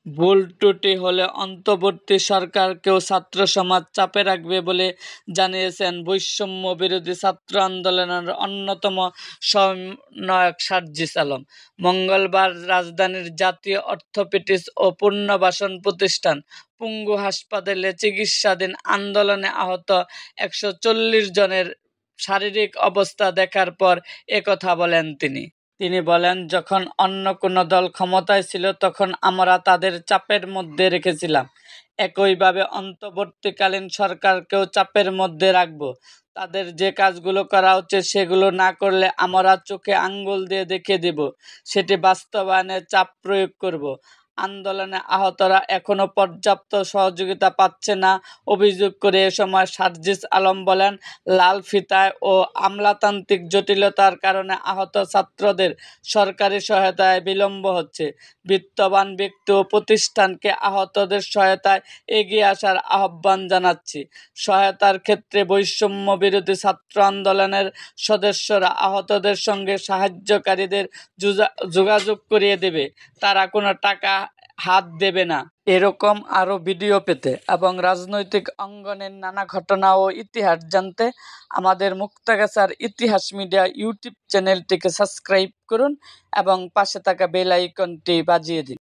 ভুল ত্রুটি হলে অন্তর্বর্তী সরকারকেও ছাত্র সমাজ চাপে রাখবে বলে জানিয়েছেন বৈষম্য বিরোধী ছাত্র আন্দোলনের অন্যতম সমন্বয়ক সার্জিস আলম। মঙ্গলবার রাজধানীর জাতীয় অর্থোপেডিক্স ও পুনর্বাসন প্রতিষ্ঠান পঙ্গু হাসপাতালে চিকিৎসাধীন আন্দোলনে আহত ১৪০ জনের শারীরিক অবস্থা দেখার পর একথা বলেন তিনি। তিনি বলেন, যখন অন্য কোনো দল ক্ষমতায় ছিল তখন আমরা তাদের চাপের মধ্যে রেখেছিলাম। একইভাবে অন্তর্বর্তীকালীন সরকারকেও চাপের মধ্যে রাখব। তাদের যে কাজগুলো করা উচিত সেগুলো না করলে আমরা চোখে আঙ্গুল দিয়ে দেখিয়ে দেব, সেটি বাস্তবায়নে চাপ প্রয়োগ করব। আন্দোলনে আহতরা এখনো পর্যাপ্ত সহযোগিতা পাচ্ছে না অভিযোগ করে এ সময় সার্জিস আলম বলেন, লাল ফিতায় ও আমলাতান্ত্রিক জটিলতার কারণে আহত ছাত্রদের সরকারি সহায়তায় বিলম্ব হচ্ছে। বিত্তবান ব্যক্তি ও প্রতিষ্ঠানকে আহতদের সহায়তায় এগিয়ে আসার আহ্বান জানাচ্ছি। সহায়তার ক্ষেত্রে বৈষম্য বিরোধী ছাত্র আন্দোলনের সদস্যরা আহতদের সঙ্গে সাহায্যকারীদের যোগাযোগ করিয়ে দেবে, তারা কোনো টাকা হাত দেবে না। এরকম আরও ভিডিও পেতে এবং রাজনৈতিক অঙ্গনের নানা ঘটনা ও ইতিহাস জানতে আমাদের মুক্তাগাছার ইতিহাস মিডিয়া ইউটিউব চ্যানেলটিকে সাবস্ক্রাইব করুন এবং পাশে থাকা বেল আইকনটি বাজিয়ে দিন।